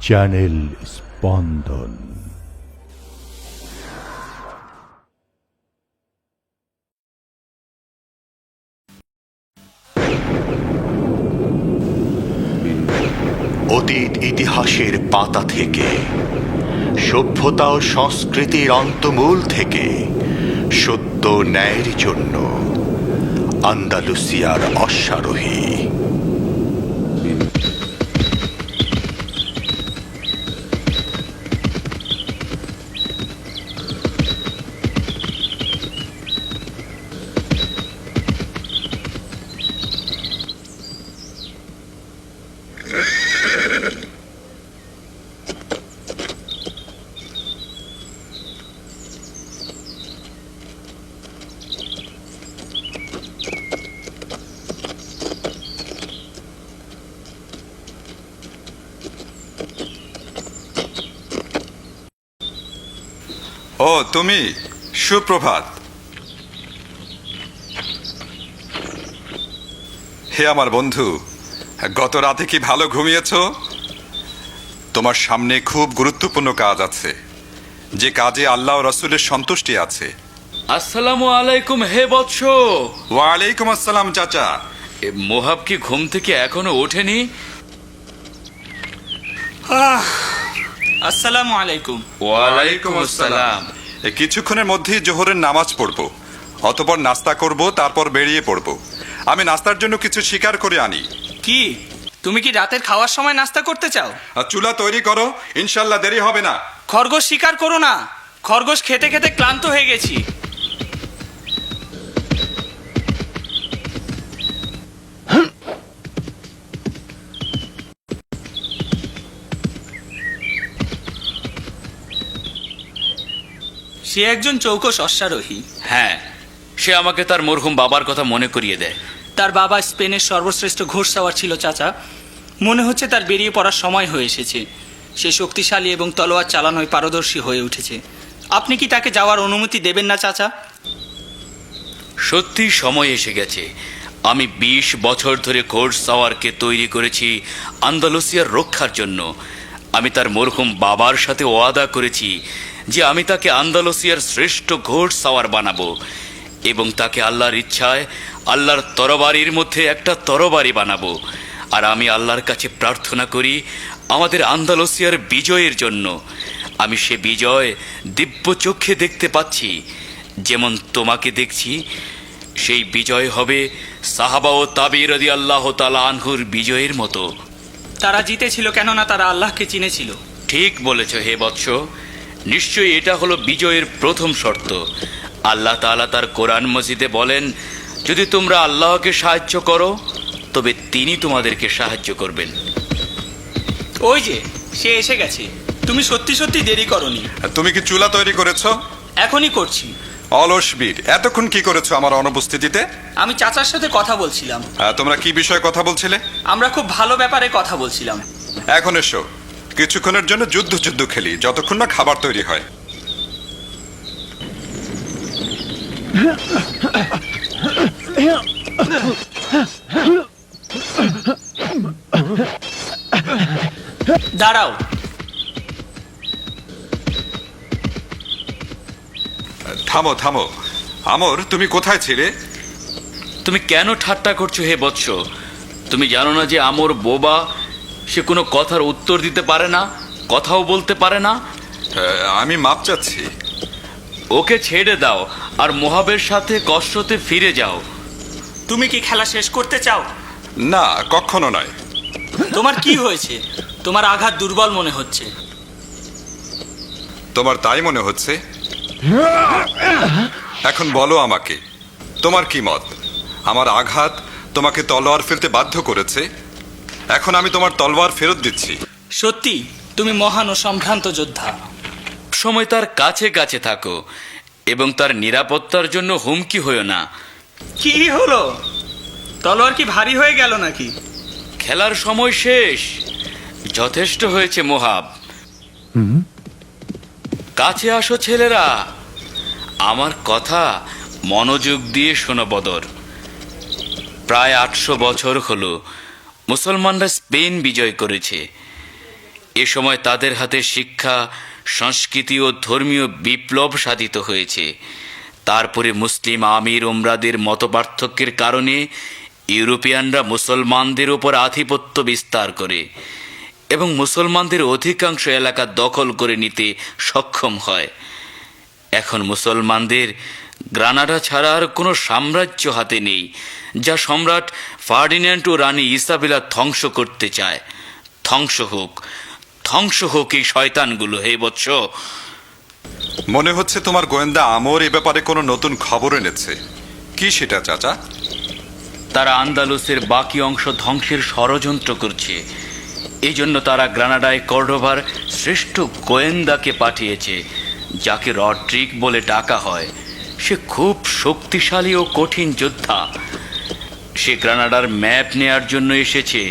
Channel স্পন্দন। অতীত ইতিহাসের পাতা থেকে, সভ্যতা ও সংস্কৃতির অন্তমূল থেকে সত্য ন্যায়ের জন্য আন্দালুসিয়ার অশ্বারোহী। ও তুমি, সুপ্রভাত। হে আমার বন্ধু, গত রাতে কি ভালো ঘুমিয়েছ? তোমার সামনে খুব গুরুত্বপূর্ণ কাজ আছে, যে কাজে আল্লাহ ও রাসূলের সন্তুষ্টি আছে। আসসালামু আলাইকুম হে বৎস। ওয়ালাইকুম আসসালাম চাচা। মোহাব কি ঘুম থেকে এখনো ওঠেনি? আসসালামু আলাইকুম। ওয়ালাইকুম আসসালাম। কিছুক্ষণের মধ্যেই জোহরের নামাজ পড়ব, অতঃপর নাস্তা করব, তারপর বেরিয়ে পড়ব। আমি নাস্তার জন্য কিছু শিকার করে আনি। কি তুমি কি রাতের খাওয়ার সময় নাস্তা করতে চাও? আর চুলা তৈরি করো, ইনশাল্লাহ দেরি হবে না। খরগোশ শিকার করো না, খরগোশ খেতে খেতে ক্লান্ত হয়ে গেছি। সে একজন চৌকস অশ্বারোহী। হ্যাঁ, সে আমাকে তার মরহুম বাবার কথা মনে করিয়ে দেয়। তার বাবা স্পেনের সর্বশ্রেষ্ঠ ঘোড়সাওয়ার ছিল চাচা। মনে হচ্ছে তার বেরিয়ে পড়ার সময় হয়ে এসেছে। সে শক্তিশালী এবং তলোয়ার চালানোয় পারদর্শী হয়ে উঠেছে। আপনি কি তাকে যাওয়ার অনুমতি দেবেন না চাচা? সত্যি সময় এসে গেছে। আমি ২০ বছর ধরে ঘোড়সাওয়ারকে তৈরি করেছি আন্দালুসিয়ার রক্ষার জন্য। আমি তার মরহুম বাবার সাথে ওয়াদা করেছি যে আমি তাকে আন্দালুসিয়ার শ্রেষ্ঠ ঘোড়সাওয়ার বানাবো এবং তাকে আল্লাহর ইচ্ছায় আল্লাহর তরবারির মধ্যে একটা তরবারি বানাবো। আর আমি আল্লাহর কাছে প্রার্থনা করি আমাদের আন্দালুসিয়ার বিজয়ের জন্য। আমি সে বিজয় দিব্য চক্ষে দেখতে পাচ্ছি, যেমন তোমাকে দেখছি। সেই বিজয় হবে সাহাবা ও তাবী রাদিয়াল্লাহু তাআলা আনহুর বিজয়ের মতো। তারা জিতেছিল কেননা তারা আল্লাহকে চিনেছিল। ঠিক বলেছ হে বৎস। নিশ্চয়ই এটা হলো বিজয়ের প্রথম শর্ত। আল্লাহ তাআলা তার কোরআন মজিদে বলেন, যদি তোমরা আল্লাহকে সাহায্য করো তবে তিনি তোমাদেরকে সাহায্য করবেন। ওই যে সে এসে গেছে। তুমি সত্যি সত্যি দেরি করনি। তুমি কি চুলা তৈরি করেছো? এখনই করছি। অলস বীর, এতক্ষণ কি করেছো আমার অনুপস্থিতিতে? আমি চাচার সাথে কথা বলছিলাম। তোমরা কি বিষয়ে কথা বলছিলে? আমরা খুব ভালো ব্যাপারে কথা বলছিলাম। এখন এসো, কিছুক্ষণের জন্য যুদ্ধ খেলি, যতক্ষণ না খাবার তৈরি হয়। দাঁড়াও। থামো থামো। আমর, তুমি কোথায় ছিলে? তুমি কেন ঠাট্টা করছো হে বৎস? তুমি জানো না যে আমর বোবা? সে কোনো কথার উত্তর দিতে পারে না, কথাও বলতে পারে না। আমি মাপ চাচ্ছি। ওকে ছেড়ে দাও আর মোহাবের সাথে কষ্টতে ফিরে যাও। তুমি কি খেলা শেষ করতে চাও? না, কখনো নয়। তোমার কি হয়েছে? তোমার আঘাত দুর্বল মনে হচ্ছে। তোমার তাই মনে হচ্ছে? এখন বলো আমাকে, তোমার কি মত? আমার আঘাত তোমাকে তলোয়ার ফেলতে বাধ্য করেছে। এখন আমি তোমার তলোয়ার ফেরত দিচ্ছি। সত্যি তুমি মহান ও সম্ভ্রান্ত যোদ্ধা। সময় তার কাছে কাছে থাকো এবং তার নিরাপত্তার জন্য হুমকি হয়েও না। কি হলো? তলোয়ার কি ভারী হয়ে গেল নাকি? খেলার সময় শেষ, যথেষ্ট হয়েছে মোহাব। কাছে আসো ছেলেরা, আমার কথা মনোযোগ দিয়ে শোনো বদর। প্রায় ৮০০ বছর হলো মুসলমানরা স্পেন বিজয় করেছে। এ সময় তাদের হাতে শিক্ষা, সংস্কৃতি ও ধর্মীয় বিপ্লব সাধিত হয়েছে। তারপরে মুসলিম আমির ওমরাদের মতপার্থক্যের কারণে ইউরোপিয়ানরা মুসলমানদের ওপর আধিপত্য বিস্তার করে এবং মুসলমানদের অধিকাংশ এলাকা দখল করে নিতে সক্ষম হয়। এখন মুসলমানদের গ্রানাডা ছাড়া আর কোনো সাম্রাজ্য হাতে নেই, যা সম্রাট ফার্ডিন্যান্ড ও রানী ইসাবেলা ধ্বংস করতে চায়। ধ্বংস হোক এই শয়তানগুলো, হে বৎস। মনে হচ্ছে তোমার গোয়েন্দা আমর এ ব্যাপারে কোনো নতুন খবর এনেছে। কি সেটা চাচা? তারা আন্দালুসের বাকি অংশ ধ্বংসের ষড়যন্ত্র করছে। এই জন্য তারা গ্রানাডায় কর্ডোভার শ্রেষ্ঠ গোয়েন্দাকে পাঠিয়েছে, যাকে রড্রিক বলে ডাকা হয়। সে খুব শক্তিশালী ও কঠিন যোদ্ধা। সে গ্রানাডার ম্যাপ নেয়ার জন্য এসেছে,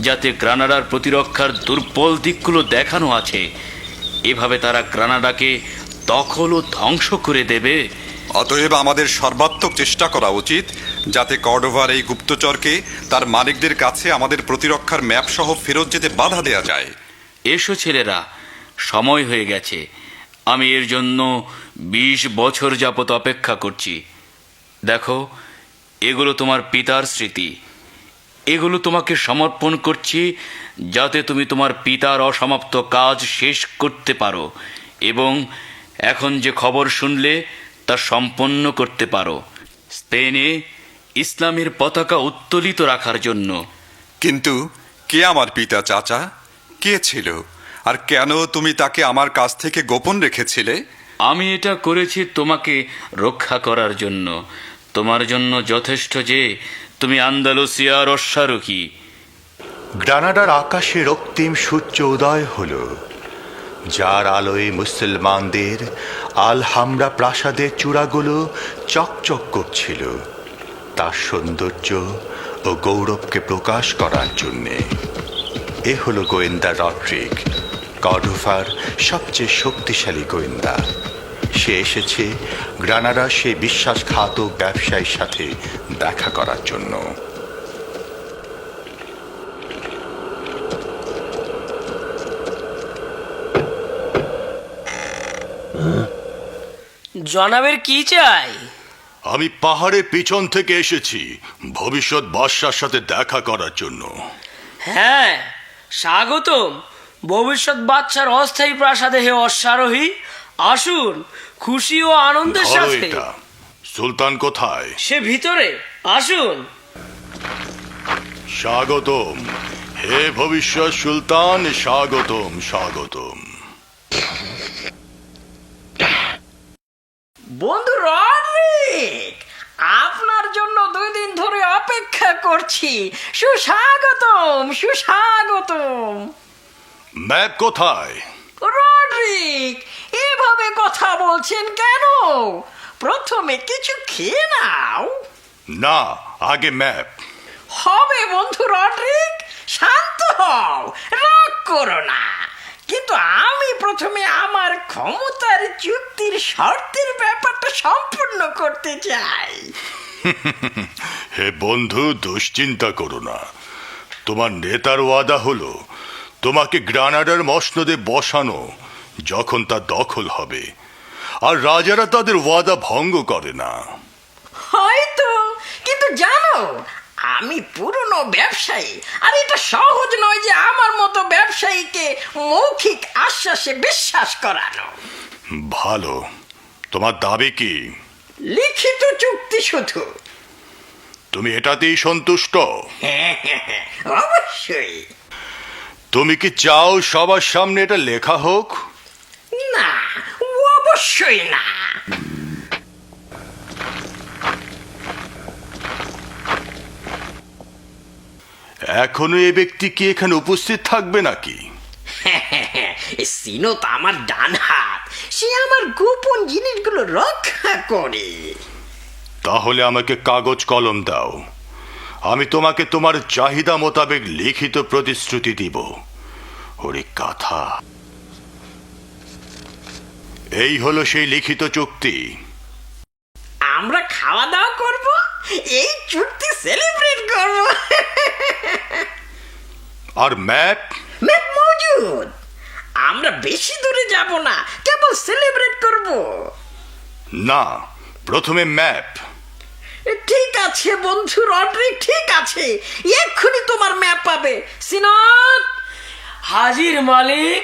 যাতে গ্রানাডার প্রতিরক্ষার দুর্বল দিকগুলো দেখানো আছে। এভাবে তারা গ্রানাডাকে দখল ও ধ্বংস করে দেবে। অতএব আমাদের সর্বাত্মক চেষ্টা করা উচিত, যাতে কর্ডোভার এই গুপ্তচরকে তার মালিকদের কাছে আমাদের প্রতিরক্ষার ম্যাপ সহ ফেরত যেতে বাধা দেয়া যায়। এসো ছেলেরা, সময় হয়ে গেছে। আমি এর জন্য 20 বছর যাবত অপেক্ষা করছি। দেখো, এগুলো তোমার পিতার স্মৃতি। এগুলো তোমাকে সমর্পণ করছি, যাতে তুমি তোমার পিতার অসমাপ্ত কাজ শেষ করতে পারো এবং এখন যে খবর শুনলে তা সম্পন্ন করতে পারো। স্পেনে ইসলামের পতাকা উত্তোলিত রাখার জন্য। কিন্তু কে আমার পিতা চাচা? কে ছিল, আর কেন তুমি তাকে আমার কাছ থেকে গোপন রেখেছিলে? আমি এটা করেছি তোমাকে রক্ষা করার জন্য। তোমার জন্য যথেষ্ট যে তুমি আন্দালুসিয়ার অশ্বারোহী। গ্রানাডার আকাশে রক্তিম সূর্য উদয় হল, যার আলোয় মুসলমানদের আলহামরা প্রাসাদের চূড়াগুলো চকচক করছিল, তার সৌন্দর্য ও গৌরবকে প্রকাশ করার জন্যে। এ হলো গোয়েন্দা রড্রিক, কর্ডোভার সবচেয়ে শক্তিশালী গোয়েন্দা। সে এসেছে গ্রানাডার সেই বিশ্বাসঘাতক ব্যবসায়ীর সাথে দেখা করার জন্য। জনাবের কি চাই? আমি পাহাড়ের পিছন থেকে এসেছি ভবিষ্যৎ বাদশার সাথে দেখা করার জন্য। হ্যাঁ, স্বাগতম ভবিষ্যৎ বাদশার অস্থায়ী প্রাসাদে, হে অশ্বারোহী। আসুন খুশি ও আনন্দের ধরো সাথে। এটা। সুলতান কোথায়? সে ভিতরে, আসুন। স্বাগতম হে ভবিষ্যৎ সুলতান, স্বাগতম স্বাগতম। বন্ধু রড্রিক, আপনার জন্য 2 দিন ধরে অপেক্ষা করছি। সুস্বাগতম, সুস্বাগতম। ম্যাপ কোথায়? রড্রিক, এভাবে কথা বলছেন কেন? প্রথমে কিছু খেয়ে নাও। না, আগে ম্যাপ। হবে বন্ধু রড্রিক, শান্ত হও, রাগ করো না। কিন্তু আমি প্রথমে আমার ক্ষমতার চুক্তির শর্তের ব্যাপারটা সম্পূর্ণ করতে চাই। হে বন্ধু, দুশ্চিন্তা করো না। তোমার নেতার ওয়াদা হলো তোমাকে গ্রানাডার মসনদে বসানো যখন তা দখল হবে, আর রাজারা তাদের ওয়াদা ভঙ্গ করে না। হয়তো, কিন্তু জানো, আমি পুরনো ব্যবসায়ী, আর এটা সহজ নয় যে আমার মতো ব্যবসায়ীকে মৌখিক আশ্বাসে বিশ্বাস করানো। ভালো, তোমার দাবি কি? লিখিত চুক্তি শুধু। তুমি এটাতেই সন্তুষ্ট? অবশ্যই। তুমি কি চাও সবার সামনে এটা লেখা হোক? না, অবশ্যই না। এখনো এ ব্যক্তি কি এখানে উপস্থিত থাকবে নাকি? সিনো তো আমার ডান হাত, সে আমার গোপন জিনিসগুলো রক্ষা করে। তাহলে আমাকে কাগজ কলম দাও, আমি তোমাকে তোমার চাহিদা মোতাবেক লিখিত প্রতিশ্রুতি দিব। ওরে কথা, এই হলো সেই লিখিত চুক্তি। আমরা খাওয়া দাওয়া করব, এই চুক্তি সেলিব্রেট করব। আর ম্যাপ? ম্যাপ মজুদ। প্রস্তুত? আমরা বেশি দূরে যাব না, কেবল সেলিব্রেট করব। না, প্রথমে ম্যাপ। ঠিক আছে বন্ধু রড্রিক, ঠিক আছে, এক্ষুনি তোমার ম্যাপ পাবে। সিনদ, হাজির মালিক।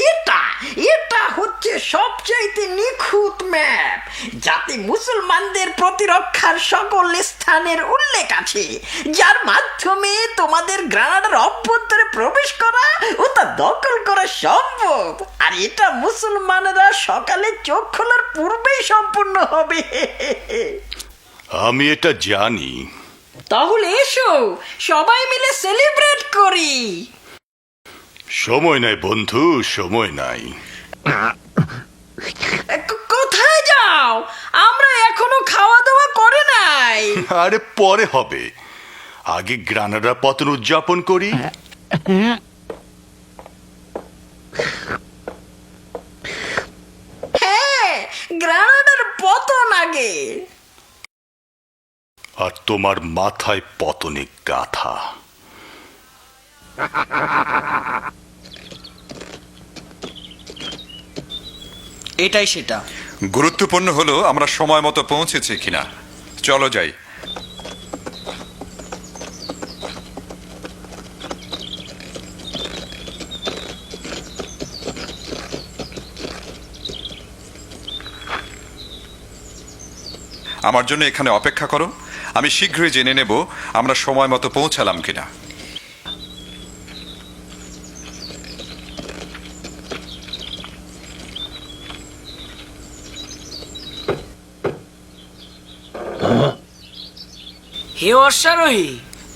এটা এটা হচ্ছে সবচাইতে নিখুঁত ম্যাপ, যাতে মুসলমানদের প্রতিরক্ষার সকল স্থানের উল্লেখ আছে, যার মাধ্যমে তোমাদের গ্রানাডার অভ্যন্তরে প্রবেশ করা ও তা দখল করা সম্ভব। আর এটা মুসলমানরা সকালে চোখ খোলার পূর্বেই সম্পূর্ণ হবে। আমি এটা জানি। তাহলে এসো সবাই মিলে সেলিব্রেট করি। সময় নাই বন্ধু, সময় নাই। কোথায় যাও? আমরা এখনো খাওয়া দাওয়া করে নাই। আরে পরে হবে, আগে গ্রানাডা পতন উদযাপন করি। হ্যাঁ, গ্রানাডার পতন আগে। আর তোমার মাথায় পতনে গাথা। এটাই সেটা। গুরুত্বপূর্ণ হলো আমরা সময় মতো পৌঁছেছি কিনা। চলো যাই। আমার জন্য এখানে অপেক্ষা করো, আমি শীঘ্রই জেনে নেব আমরা সময় মতো পৌঁছালাম কিনা। হে অশ্বারোহী,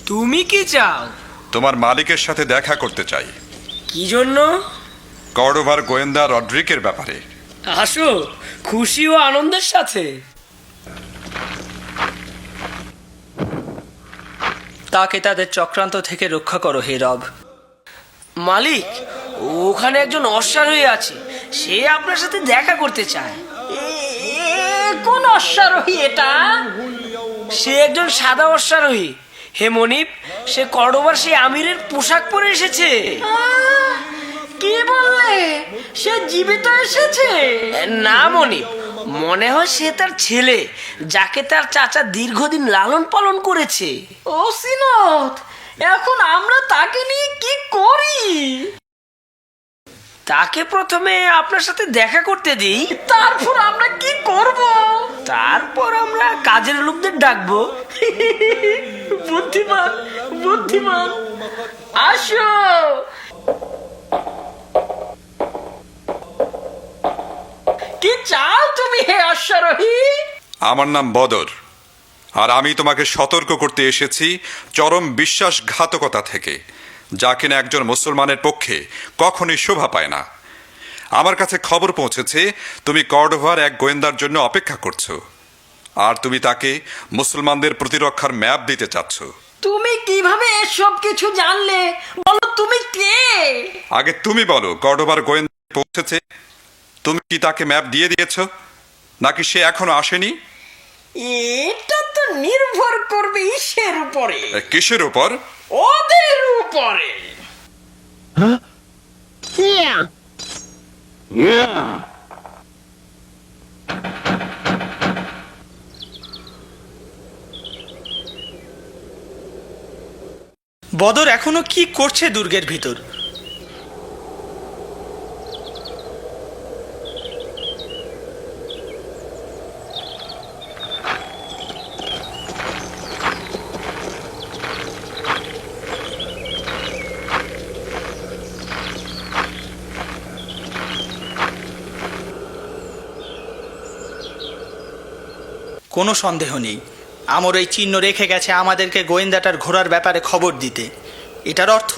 তুমি কি চাও? তোমার মালিকের সাথে দেখা করতে চাই, কি জন্য? কর্ডোভার গোয়েন্দা রড্রিকের ব্যাপারে। আসো, খুশি ও আনন্দের সাথে। তাকে তাদের চক্রান্ত থেকে রক্ষা করো হে রব। মালিক, ওখানে একজন অশ্বারোহী আছে, সে আপনার সাথে দেখা করতে চায়। কোন অশ্বারোহী এটা? সে একজন সাদা অশ্বারোহী। হে মনিব, সে কর্ডোবার সেই আমিরের পোশাক পরে এসেছে। কি বললে? সে জীবিত এসেছে? না মনিব, মনে হয় সে তার ছেলে, যাকে তার চাচা দীর্ঘদিন লালন পালন করেছে। ও সিনদ, এখন আমরা তাকে নিয়ে কি করি? তাকে প্রথমে আপনার সাথে দেখা করতে দিই, তারপর আমরা কি করব? তারপর আমরা কাজের লোকদের ডাকবো। বুদ্ধিমান, বুদ্ধিমান, আসো। কি চাও তুমি হে অশ্বারোহী? আমার নাম বদর, আর আমি তোমাকে সতর্ক করতে এসেছি চরম বিশ্বাসঘাতকতা থেকে, যা কিনা একজন মুসলমানের পক্ষে কখনোই শোভা পায় না। আমার কাছে খবর পৌঁছেছে তুমি কর্ডোভার এক গোয়েন্দার জন্য অপেক্ষা করছো, আর তুমি তাকে মুসলমানদের প্রতিরক্ষার ম্যাপ দিতে চাচ্ছ। তুমি কিভাবে এসব কিছু জানলে? বলো তুমি কে? আগে তুমি বলো, কর্ডোভার গোয়েন্দা পৌঁছেছে, তুমি কি তাকে ম্যাপ দিয়ে দিয়েছো, নাকি সে এখনো আসেনি? এটা তো নির্ভর করবে ইসের উপরে। কিসের উপর? ওদের উপরে। বদর এখনো কি করছে দুর্গের ভিতর? কোনো সন্দেহ নেই, আমর এই চিহ্ন রেখে গেছে আমাদেরকে গোয়েন্দাটার ঘোরার ব্যাপারে খবর দিতে। এটার অর্থ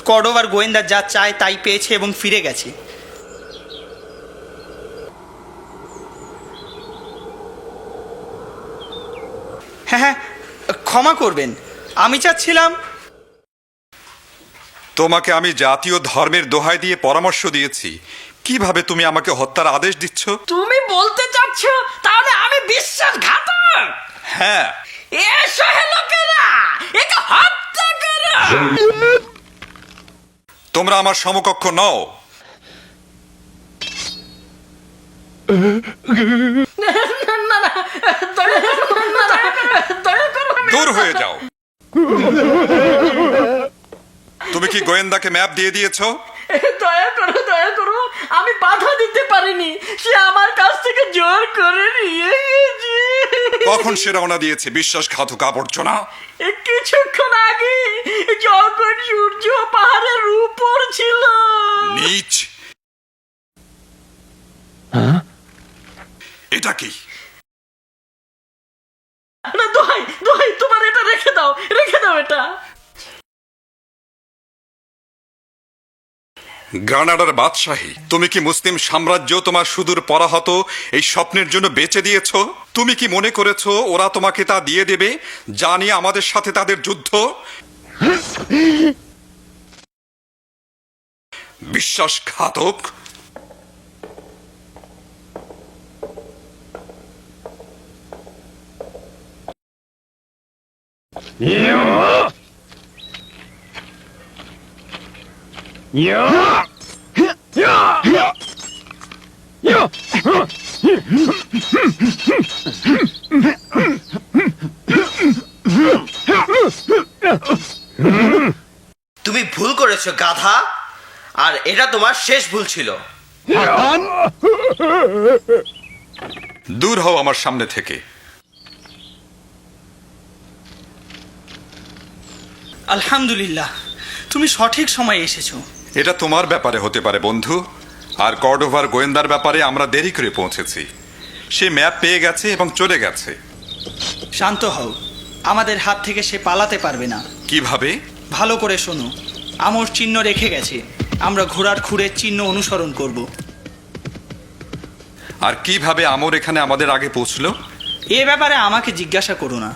কর্ডোভার গোয়েন্দা যা চায় তাই পেয়েছে এবং ফিরে গেছে। হ্যাঁ হ্যাঁ, ক্ষমা করবেন, আমি চাচ্ছিলাম তোমাকে আমি জাতীয় ধর্মের দোহাই দিয়ে পরামর্শ দিয়েছি, কিভাবে তুমি আমাকে হত্যার আদেশ দিচ্ছ? তুমি বলতে চাচ্ছ তাহলে আমি বিশ্বাসঘাতক? হ্যাঁ। এসো হে লোকেরা, একে হত্যা করো। তোমরা আমার সমকক্ষ নও। না না, দয়া করো, না, দয়া করো। দূর হয়ে যাও। তুমি কি গোয়েন্দাকে ম্যাপ দিয়ে দিয়েছো? দয়া করো, দয়া করো, আমি বাধা দিতে পারিনি, সে আমার কাছ থেকে জোর করে নিয়ে গেছে। কখন সে রওনা দিয়েছে? বিশ্বাসঘাতক আবর্জনা। কিছুক্ষণ আগে, যখন সূর্য পাহাড়ের উপর ছিল। নীচ। এটা কি? না, দোহাই দোহাই, তোমার এটা রেখে দাও, রেখে দাও এটা। গ্রানাডার বাদশাহী, তুমি কি মুসলিম সাম্রাজ্য তোমার সুদূর পরাহত এই স্বপ্নের জন্য বেচে দিয়েছো? তুমি কি মনে করেছো ওরা তোমাকে তা দিয়ে দেবে, যা নিয়ে আমাদের সাথে তাদের যুদ্ধ? বিশ্বাসঘাতক। তুমি ভুল করেছো গাধা, আর এটা তোমার শেষ ভুল ছিল। দূর হও আমার সামনে থেকে। আলহামদুলিল্লাহ, তুমি সঠিক সময়ে এসেছো। এটা তোমার ব্যাপারে হতে পারে বন্ধু, আর কর্ডোভার গোয়েন্দার ব্যাপারে আমরা দেরি করে পৌঁছেছি। সে ম্যাপ পেয়ে গেছে এবং চলে গেছে। শান্ত হও, আমাদের হাত থেকে সে পালাতে পারবে না। কিভাবে? ভালো করে শোনো, আমর চিহ্ন রেখে গেছে, আমরা ঘোড়ার খুঁড়ের চিহ্ন অনুসরণ করব। আর কিভাবে আমর এখানে আমাদের আগে পৌঁছলো? এ ব্যাপারে আমাকে জিজ্ঞাসা করো না।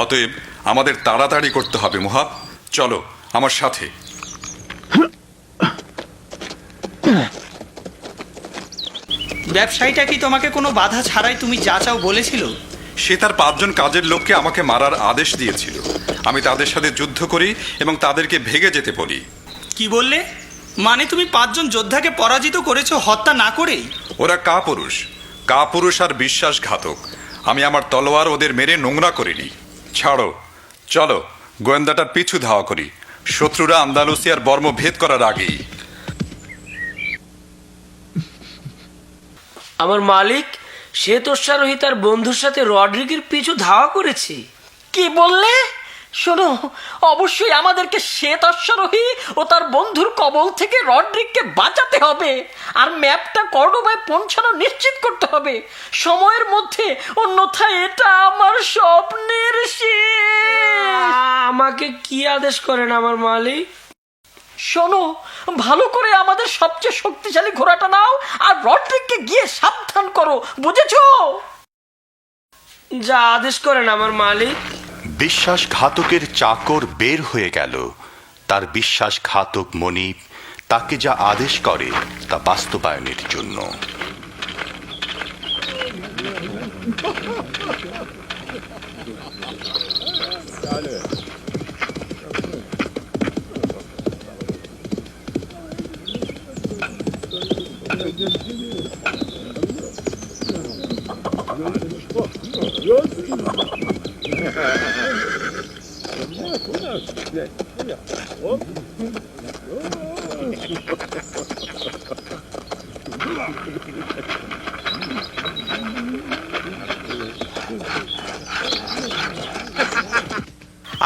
অতএব আমাদের তাড়াতাড়ি করতে হবে মুহাব। চলো আমার সাথে। ব্যবসায়ীটা কি তোমাকে কোনো বাধা ছাড়াই তুমি যা চাও বলেছিল? সে তার 5 জন কাজের লোককে আমাকে মারার আদেশ দিয়েছিল। আমি তাদের সাথে যুদ্ধ করি এবং তাদেরকে ভেগে যেতে বলি। কি বললে? মানে তুমি 5 জন যোদ্ধাকে পরাজিত করেছো হত্যা না করেই? ওরা কাপুরুষ আর বিশ্বাসঘাতক। আমি আমার তলোয়ার ওদের মেরে নোংরা করিনি। ছাড়ো, চলো গোয়েন্দাটার পিছু ধাওয়া করি, শত্রুরা আন্দালুসিয়ার বর্ম ভেদ করার আগেই। আমার মালিক শ্বেতোশ্বারোহী তার বন্ধুর সাথে রড্রিগের পিছু ধাওয়া করেছে। কি বললে? শোনো, অবশ্যই আমাদেরকে শ্বেত অশ্বারোহী ও তার বন্ধুর কবল থেকে রড্রিককে বাঁচাতে হবে, আর ম্যাপটা কর্ডোবায় পৌঁছানো নিশ্চিত করতে হবে সময়ের মধ্যে, অন্যথায় এটা আমার স্বপ্নের শেষ। আমাকে কি আদেশ করেন আমার মালিক? শোনো, ভালো করে আমাদের সবচেয়ে শক্তিশালী ঘোড়াটা নাও আর রড্রিককে গিয়ে সাবধান করো, বুঝেছো? যা আদেশ করেন আমার মালিক। বিশ্বাসঘাতকের চাকর বের হয়ে গেল। তার বিশ্বাসঘাতক মনিব তাকে যা আদেশ করে তা বাস্তবায়নের জন্য।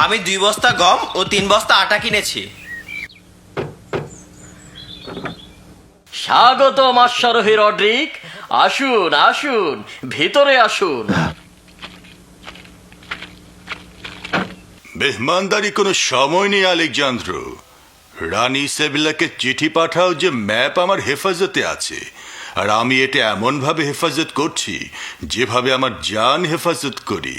আমি 2 বস্তা গম ও 3 বস্তা আটা কিনেছি। স্বাগতম অশ্বারোহী রড্রিক, আসুন আসুন, ভিতরে আসুন। মেহমানদারি কোনো সময় নেই আলেকজান্দ্র। রানী সেবিলাকে চিঠি পাঠাও যে ম্যাপ আমার হেফাজতে আছে, আর আমি এটা এমনভাবে হেফাজত করছি যেভাবে আমার জান হেফাজত করি।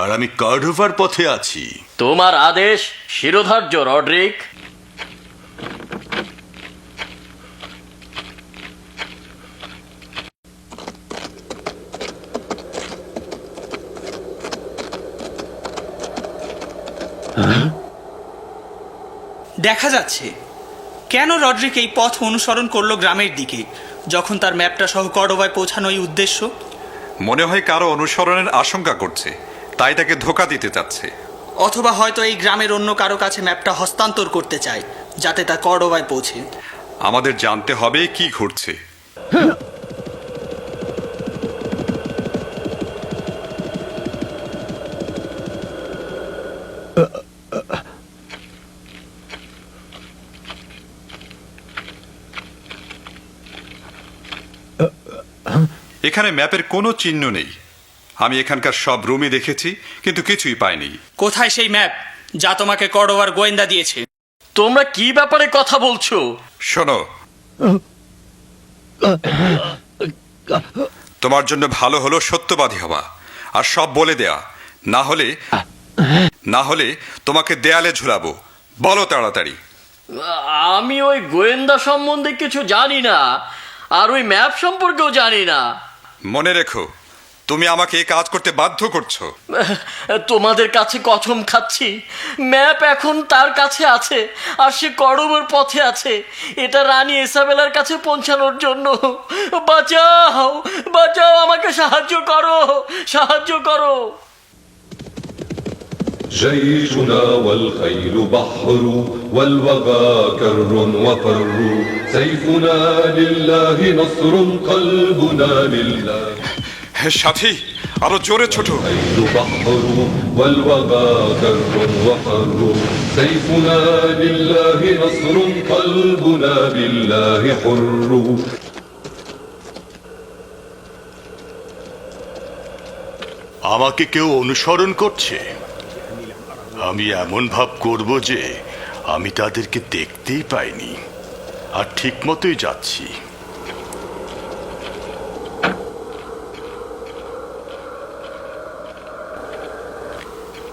আর আমি কার্ডোভার পথে আছি। তোমার আদেশ শিরোধার্য, রড্রিক। দেখা যাচ্ছে কেন রড্রিক এই পথ অনুসরণ করলো গ্রামের দিকে, যখন তার ম্যাপটা সহ কর্ডোবায় পৌঁছানোই উদ্দেশ্য। মনে হয় কারো অনুসরণের আশঙ্কা করছে, তাই তাকে ধোঁকা দিতে চাচ্ছে। অথবা হয়তো এই গ্রামের অন্য কারো কাছে ম্যাপটা হস্তান্তর করতে চায়, যাতে তা কর্ডোবায় পৌঁছে। আমাদের জানতে হবে কি ঘটছে। এখানে ম্যাপের কোনো চিহ্ন নেই। আমি এখানকার সব রুমই দেখেছি, কিন্তু কিছুই পাইনি। কোথায় সেই ম্যাপ যা তোমাকে কর্ডোবার গোয়েন্দা দিয়েছে? তোমরা কি ব্যাপারে কথা বলছো? শোনো, তোমার জন্য ভালো হলো সত্যবাদী হওয়া আর সব বলে দেয়া, না হলে তোমাকে দেয়ালে ঝুলাবো। বলো তাড়াতাড়ি। আমি ওই গোয়েন্দা সম্বন্ধে কিছু জানি না, আর ওই ম্যাপ সম্পর্কেও জানি না। মনে রেখো, তুমি আমাকে এই কাজ করতে বাধ্য করছো। তোমাদের কাছে কসম খাচ্ছি, ম্যাপ এখন তার কাছে আছে, আর সে কর্ডোবার পথে আছে, এটা রানী ইসাবেলার কাছে পৌঁছানোর জন্য। বাঁচাও, বাঁচাও, আমাকে সাহায্য করো, সাহায্য করো। جيشنا والخيل بحر والوغى كر وفر سيفنا لله نصر قلبنا لله সাথী, আরো জোরে ছোট। الخيل بحر والوغى كر وفر سيفنا لله نصر قلبنا بالله حر আমাকে কেউ অনুসরণ করছে। আমি এমন ভাব করব যে আমি তাদেরকে দেখতেই পাইনি, আর ঠিক মতোই যাচ্ছি।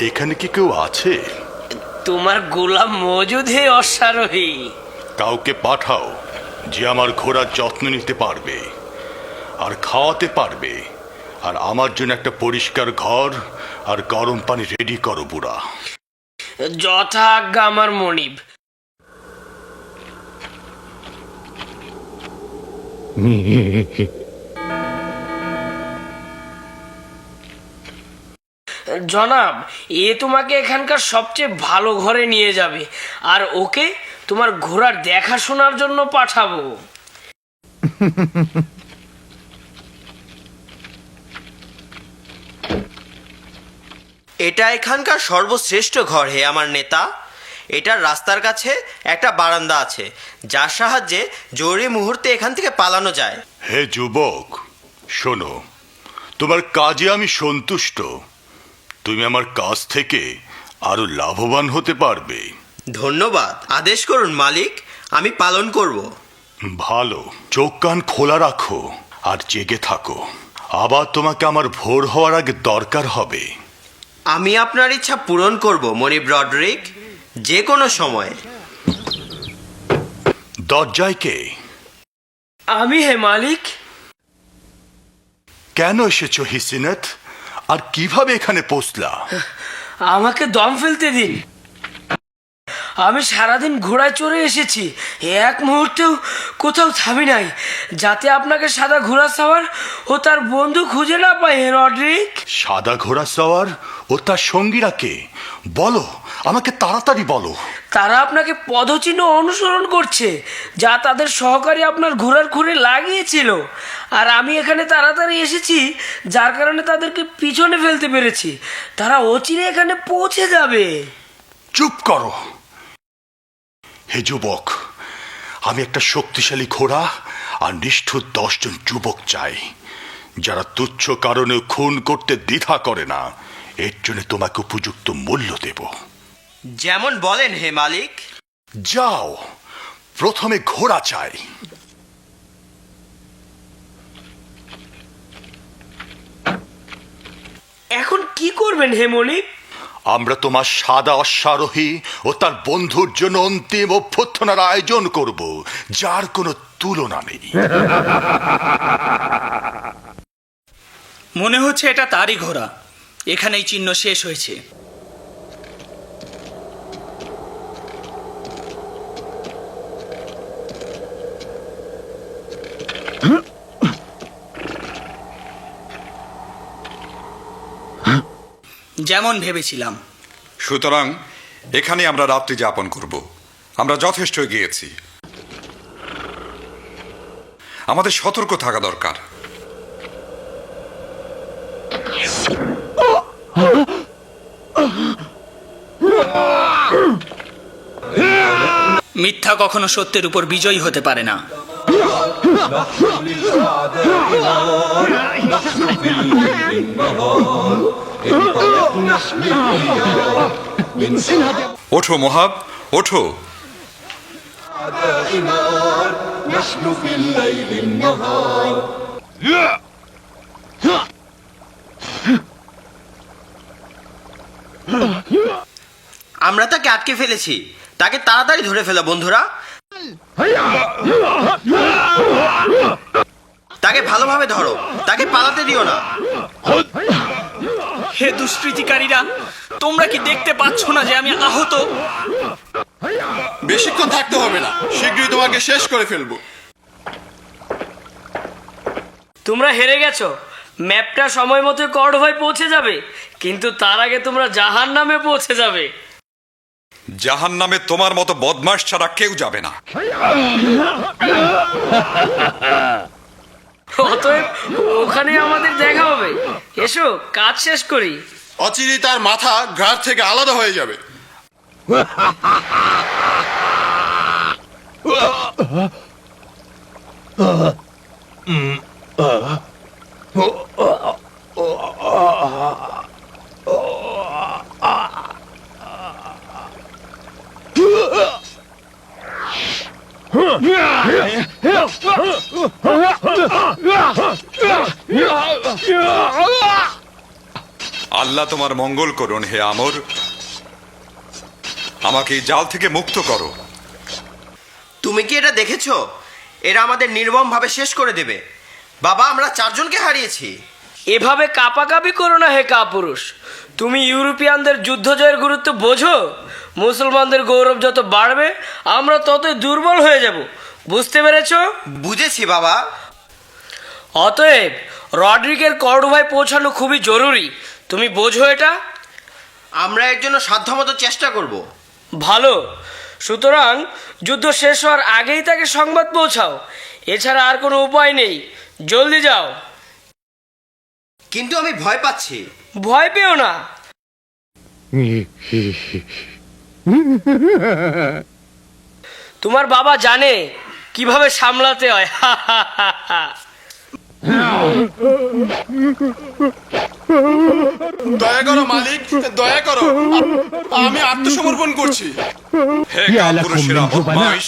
এখানে কি কেউ আছে? তোমার গোলাম মজুদ হে অশ্বারোহী। কাউকে পাঠাও যে আমার ঘোড়ার যত্ন নিতে পারবে আর খাওয়াতে পারবে, আর আমার জন্য একটা পরিষ্কার ঘর আর গরম পানি রেডি করো বুড়া। যথা আজ্ঞা আমার মনিব। জনাব, এ তোমাকে এখানকার সবচেয়ে ভালো ঘরে নিয়ে যাবে, আর ওকে তোমার ঘোড়ার দেখাশোনার জন্য পাঠাবো। এটা এখানকার সর্বশ্রেষ্ঠ ঘর হে আমার নেতা। এটার রাস্তার কাছে একটা বারান্দা আছে, যার সাহায্যে জরুরি মুহূর্তে এখান থেকে পালানো যায়। হে যুবক, শোনো, তোমার কাজে আমি সন্তুষ্ট। তুমি আমার কাছ থেকে আরো লাভবান হতে পারবে। ধন্যবাদ। আদেশ করুন মালিক, আমি পালন করব। ভালো, চোখ কান খোলা রাখো আর জেগে থাকো। আবার তোমাকে আমার ভোর হওয়ার আগে দরকার হবে। আমি আপনার ইচ্ছা পূরণ করব মনিব রডরিক, যে কোনো সময়। দরজায় কে? আমি হে মালিক। কেন এসেছো হিসিনত, আর কিভাবে এখানে পৌঁছলা? আমাকে দম ফেলতে দিন। আমি সারাদিন ঘোড়ায় চড়ে এসেছি, এক মুহূর্তেও কোথাও থামি নাই, যাতে আপনাকে সাদা ঘোড়া সাওয়ার ও তার বন্ধু খুঁজে না পায় হে রডরিক। সাদা ঘোড়া সওয়ার ও তার সঙ্গীরা কে? বলো, আমাকে তাড়াতাড়ি বলো। তারা আপনাকে পদচিহ্ন অনুসরণ করছে, যা তাদের সহকারী আপনার ঘোড়ার খুঁড়ে লাগিয়েছিল, আর আমি এখানে তাড়াতাড়ি এসেছি, যার কারণে তাদেরকে পিছনে ফেলতে পেরেছি। তারা অচিরে এখানে পৌঁছে যাবে। চুপ করো হে যুবক, আমি একটা শক্তিশালী ঘোড়া আর নিষ্ঠুর 10 জন যুবক চাই, যারা তুচ্ছ কারণে খুন করতে দ্বিধা করে না। এর জন্য তোমাকে উপযুক্ত মূল্য দেব। যেমন বলেন হে মালিক। যাও, প্রথমে ঘোড়া চাই। এখন কি করবেন হে মনিব? আমরা তোমার সাদা অশ্বারোহী ও তার বন্ধুর জন্য অন্তিম অভ্যর্থনার আয়োজন করব, যার কোনো তুলনা নেই। মনে হচ্ছে এটা তারই ঘোড়া। এখানেই চিহ্ন শেষ হয়েছে। যেমন ভেবেছিলাম। সুতরাং এখানে আমরা রাত্রি যাপন করব। আমরা যথেষ্ট গিয়েছি, আমাদের সতর্ক থাকা দরকার। মিথ্যা কখনো সত্যের উপর বিজয়ী হতে পারে না। ওঠো মোহাব, ওঠো। আমরা তাকে আটকে ফেলেছি, তাকে তাড়াতাড়ি ধরে ফেলো বন্ধুরা। তাকে ভালোভাবে ধরো, তাকে পালাতে দিও না। হে দুষ্কৃতিকারীরা, তোমরা কি দেখতে পাচ্ছ না যে আমি আহত? বেশিক্ষণ থাকতে হবে না, শীঘ্রই তোমাকে শেষ করে ফেলবো। তোমরা হেরে গেছো। ম্যাপটা সময় মতো কর্ডোভায় পৌঁছে যাবে, কিন্তু তার আগে তোমরা জাহান্নামে পৌঁছে যাবে। জাহান্নামে তোমার মতো বদমাশ ছাড়া কেউ যাবে না। অতএব ওখানে আমাদের দেখা হবে। এসো কাজ শেষ করি। অচিরেই তার মাথা ঘাড় থেকে আলাদা হয়ে যাবে। আল্লাহ তোমার মঙ্গল করুন হে আমর। আমাকে এই জাল থেকে মুক্ত করো। তুমি কি এটা দেখেছো? এরা আমাদের নির্মমভাবে শেষ করে দেবে। বাবা, আমরা 4 জনকে হারিয়েছি। এভাবে কাপাকাপি করো না হে কাপুরুষ। তুমি ইউরোপিয়ানদের যুদ্ধ জয়ের গুরুত্ব বোঝো? মুসলমানদের গৌরব যত বাড়বে, আমরা ততই দুর্বল হয়ে যাব। বুঝতে পেরেছো? বুঝেছি বাবা। অতএব রড্রিকের কর্ডোভায় পৌঁছানো খুবই জরুরি। তুমি বোঝো এটা? আমরা এর জন্য সাধ্যমতো চেষ্টা করব। ভালো। সুতরাং যুদ্ধ শেষ হওয়ার আগেই তাকে সংবাদ পৌঁছাও। এছাড়া আর কোনো উপায় নেই। জলদি যাও। কিন্তু আমি ভয় পাচ্ছি। ভয় পেও না। তোমার বাবা জানে কিভাবে সামলাতে হয়। দয়া করো মালিক, দয়া করো, আমি আত্মসমর্পণ করছি। হে কাপুরুষেরা, বদমাইশ!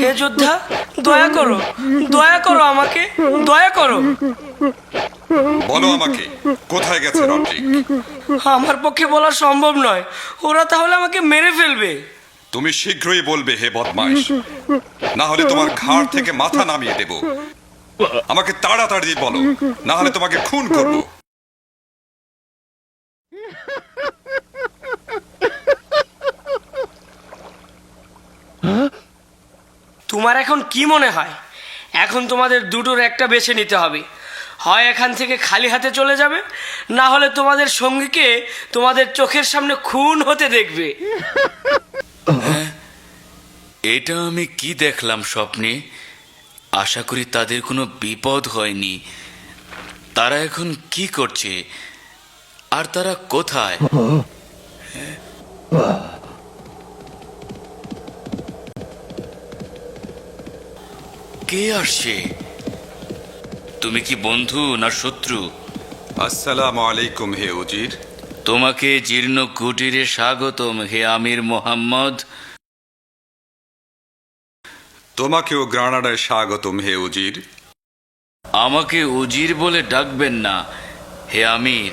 হে যোদ্ধা, দয়া করো, দয়া করো, আমাকে দয়া করো। বলো আমাকে, কোথায় গেছে রড্রিক? আমার পক্ষে বলা সম্ভব নয়। ওরা তাহলে আমাকে মেরে ফেলবে। তুমি শীঘ্রই বলবে হে বদমাইশ, না হলে তোমার ঘাড় থেকে মাথা নামিয়ে দেব। আমাকে তাড়াতাড়ি বলো, না হলে তোমাকে খুন করব। তোমার এখন কি মনে হয়? এখন তোমাদের দুটোর একটা বেছে নিতে হবে। হয় এখান থেকে খালি হাতে চলে যাবে, না হলে তোমাদের সঙ্গীকে তোমাদের চোখের সামনে খুন হতে দেখবে। এটা আমি কি দেখলাম স্বপ্নে? আশা করি তাদের কোনো বিপদ হয়নি। তারা এখন কি করছে আর তারা কোথায়? কে আসছে? তুমি কি বন্ধু না শত্রু? আসসালামু আলাইকুম হে উজির। তোমাকে জীর্ণ কুটিরে স্বাগতম হে আমির মোহাম্মদ। তোমাকেও গ্রানাডায় স্বাগতম হে উজির। আমাকে উজির বলে ডাকবেন না হে আমির,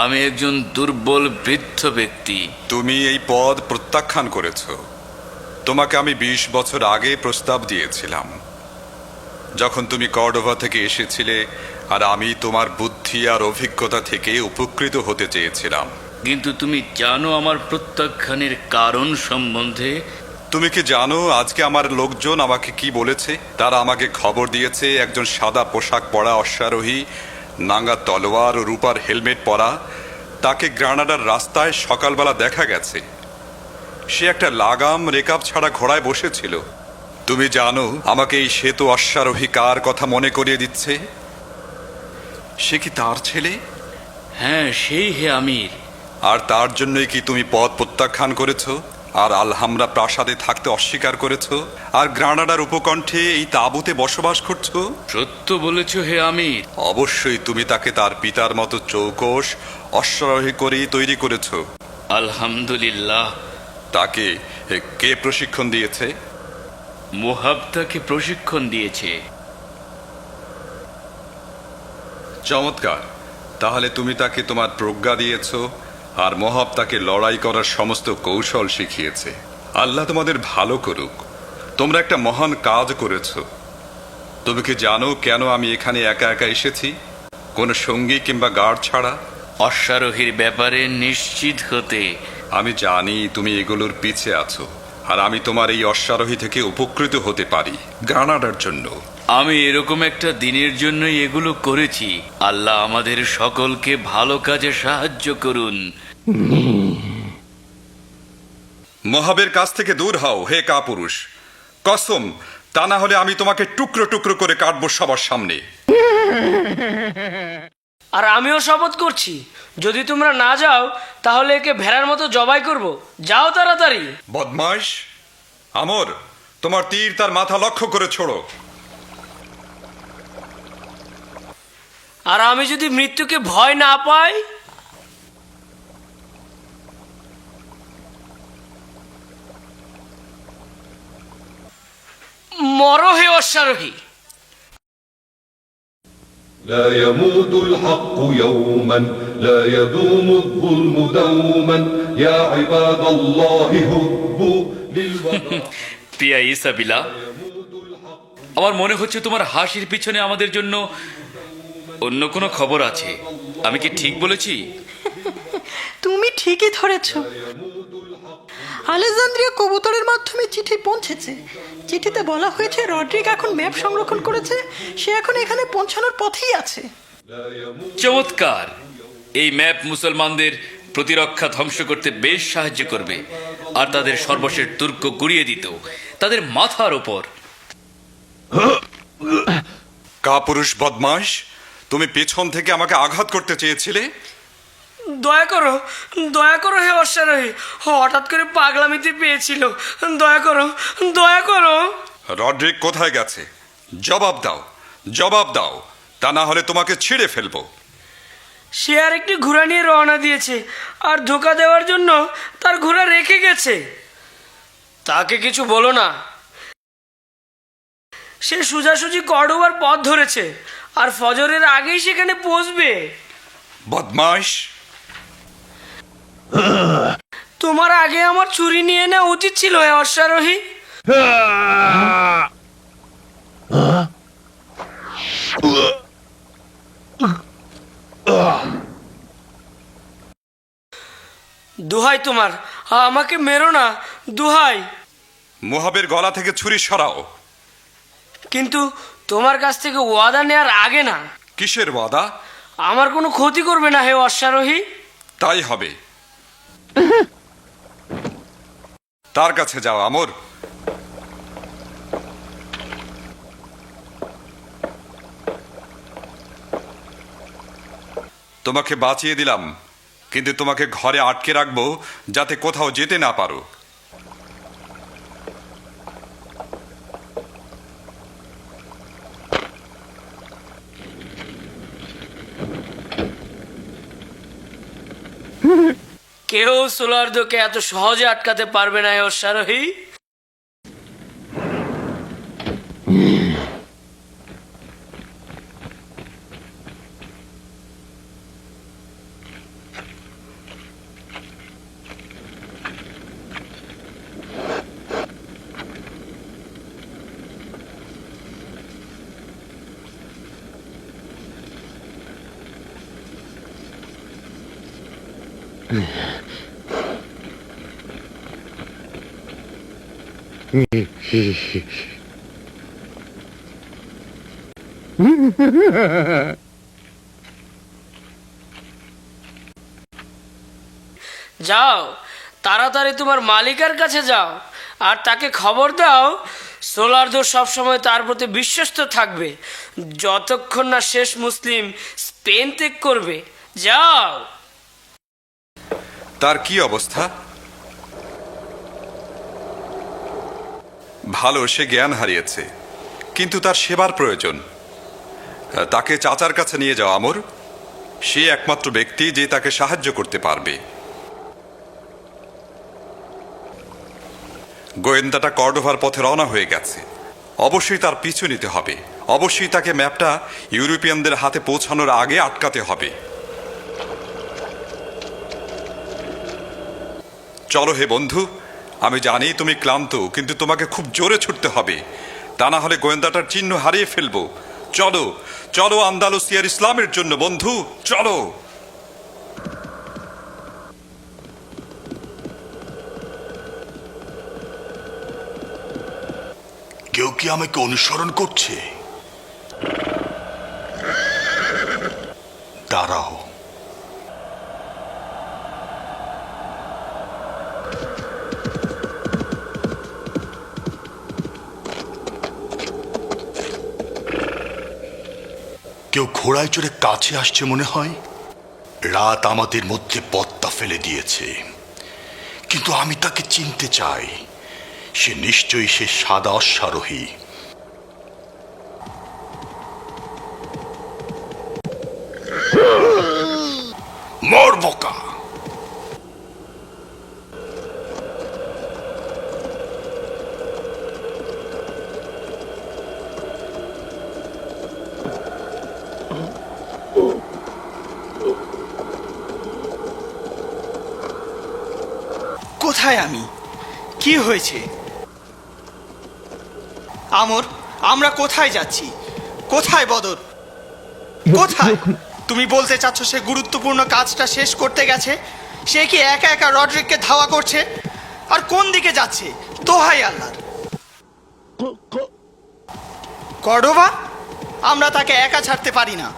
আমি একজন দুর্বল বৃদ্ধ ব্যক্তি। তুমি এই পদ প্রত্যাখ্যান করেছ। তোমাকে আমি 20 বছর আগে প্রস্তাব দিয়েছিলাম, যখন তুমি কর্ডোভা থেকে এসেছিলে, আর আমি তোমার বুদ্ধি আর অভিজ্ঞতা থেকে উপকৃত হতে চেয়েছিলাম। কিন্তু তুমি জানো আমার প্রত্যাখ্যানের কারণ সম্বন্ধে? তুমি কি জানো আজকে আমার লোকজন আমাকে কি বলেছে? তারা আমাকে খবর দিয়েছে একজন সাদা পোশাক পরা অশ্বারোহী, নাঙ্গা তলোয়ার ও রূপার হেলমেট পরা, তাকে গ্রানাডার রাস্তায় সকালবেলা দেখা গেছে। সে একটা লাগাম রেকাব ছাড়া ঘোড়ায় বসেছিল। তুমি জানো আমাকে এই শ্বেত অশ্বারোহী কার কথা মনে করিয়ে দিচ্ছে? সে কি তার ছেলে? হ্যাঁ, সেই হে আমির। আর তার জন্যই কি তুমি পদ প্রত্যাখ্যান করেছ, আর আলহামরা প্রাসাদে থাকতে অস্বীকার করেছ, আর গ্রানাডার উপকণ্ঠে এই তাঁবুতে বসবাস করছো? সত্য বলেছ হে আমির। অবশ্যই তুমি তাকে তার পিতার মতো চৌকস অশ্বারোহী করেই তৈরি করেছ। আলহামদুলিল্লাহ। তাকে কে প্রশিক্ষণ দিয়েছে? মোহাব তাকে প্রশিক্ষণ দিয়েছে। চমৎকার। তাহলে তুমি তাকে তোমার প্রজ্ঞা দিয়েছ, আর মোহাব তাকে লড়াই করার সমস্ত কৌশল শিখিয়েছে। আল্লাহ তোমাদের ভালো করুক। তোমরা একটা মহান কাজ করেছ। তুমি কি জানো কেন আমি এখানে একা একা এসেছি, কোনো সঙ্গী কিংবা গার্ড ছাড়া? অশ্বারোহীর ব্যাপারে নিশ্চিত হতে। আমি জানি তুমি এগুলোর পিছে আছো, আর আমি তোমার এই অশ্বারোহী থেকে উপকৃত হতে পারি গ্রানাডার জন্য। আমি এরকম একটা দিনের জন্যই এগুলো করেছি। আল্লাহ আমাদের সকলকে ভালো কাজে সাহায্য করুন। মোহাবের কাছ থেকে দূর হও হে কাপুরুষ। কসম, তা না হলে আমি তোমাকে টুকরো টুকরো করে কাটবো সবার সামনে। আর আমিও শপথ করছি, যদি তোমরা না যাও তাহলে একে ভেড়ার মতো জবাই করব। যাও তাড়াতাড়ি। বদমাইশ, আমর, তোমার তীর তার মাথা লক্ষ্য করে ছোড়ো। আর আমি যদি মৃত্যুকে ভয় না পাই? মরো হে অশ্বারোহী। لا يموت الحق يوما لا يدوم الظلم دوما يا عباد الله هبوا للوطن প্রিয়া ইসাবিলা, আমার মনে হচ্ছে তোমার হাসির পিছনে আমাদের জন্য অন্য কোনো খবর আছে। আমি কি ঠিক বলেছি? তুমি ঠিকই ধরেছ। আলেকজান্দ্রিয়া কবুতরের মাধ্যমে চিঠি পৌঁছেছে। চিঠিতে বলা হয়েছে রড্রিক এখন ম্যাপ সংরক্ষণ করেছে, সে এখন এখানে পৌঁছানোর পথেই আছে। চমৎকার। এই ম্যাপ মুসলমানদের প্রতিরক্ষা ধ্বংস করতে বেশ সাহায্য করবে, আর তাদের সর্বশেষ দুর্গ গুড়িয়ে দিত তাদের মাথার ওপর। কাপুরুষ বদমাশ, তুমি পেছন থেকে আমাকে আঘাত করতে চেয়েছিলে। দয়া করো, দয়া করো হে অশ্বারোহী, হঠাৎ করে পাগলামিতে পেয়েছিল। দয়া করো, দয়া করো। রড্রিক কোথায় গেছে? জবাব দাও, জবাব দাও, তা না হলে তোমাকে ছিঁড়ে ফেলবো। সে আর একটি ঘোড়া নিয়ে রওনা দিয়েছে, আর ধোঁকা দেওয়ার জন্য তার ঘোড়া রেখে গেছে। তাকে কিছু বলো না। সে সোজাসুজি কর্ডোবার পথ ধরেছে, আর ফজরের আগেই সেখানে পৌঁছবে। বদমাশ, তোমার আগে আমার ছুরি নিয়ে নেওয়া উচিত ছিল হে অশ্বারোহী। দোহাই তোমার, আমাকে মেরো না, দোহাই। মোহাবের গলা থেকে ছুরি সরাও। কিন্তু তোমার কাছ থেকে ওয়াদা নেয়ার আগে না। কিসের ওয়াদা? আমার কোনো ক্ষতি করবে না হে অশ্বারোহী। তাই হবে। তার কাছে যাও আমর। তোমাকে বাঁচিয়ে দিলাম, কিন্তু তোমাকে ঘরে আটকে রাখবো যাতে কোথাও যেতে না পারো। কেউ সোলার্দোকে এত সহজে আটকাতে পারবে না হে অশ্বারোহী। যাও, তাড়াতাড়ি তোমার মালিকের কাছে যাও আর তাকে খবর দাও সোলার্দো সবসময় তার প্রতি বিশ্বস্ত থাকবে যতক্ষণ না শেষ মুসলিম স্পেন ত্যাগ করবে। যাও। তার কি অবস্থা? ভালো, সে জ্ঞান হারিয়েছে, কিন্তু তার সেবার প্রয়োজন। তাকে চাচার কাছে নিয়ে যাও আমর। সে একমাত্র ব্যক্তি যে তাকে সাহায্য করতে পারবে। গোয়েন্দাটা কর্ডোভার পথে রওনা হয়ে গেছে। অবশ্যই তার পিছু নিতে হবে। অবশ্যই তাকে ম্যাপটা ইউরোপিয়ানদের হাতে পৌঁছানোর আগে আটকাতে হবে। চলো হে বন্ধু, আমি জানি তুমি ক্লান্ত, কিন্তু তোমাকে খুব জোরে ছুটতে হবে, তা না হলে গোয়েন্দাটার চিহ্ন হারিয়ে ফেলবো। চলো চলো আন্দালুসিয়ার ইসলামের জন্য বন্ধু, চলো। কেউ কি আমাকে অনুসরণ করছে? দাঁড়াও। কেউ ঘোড়ায় চড়ে কাছে আসছে মনে হয়। রাত আমাদের মধ্যে পত্তা ফেলে দিয়েছে, কিন্তু আমি তাকে চিনতে চাই। সে নিশ্চয়ই সে সাদা অশ্বারোহী। মর বোকা! কোথায় আমি? কি হয়েছে? আমর, আমরা কোথায় যাচ্ছি? কোথায় বদর? কোথায়? তুমি বলতে চাচ্ছ সে গুরুত্বপূর্ণ কাজটা শেষ করতে গেছে? সে কি একা একা রডরিককে ধাওয়া করছে? আর কোন দিকে যাচ্ছে? দোহাই আল্লাহর! কর্ডোভা? আমরা তাকে একা ছাড়তে পারি না।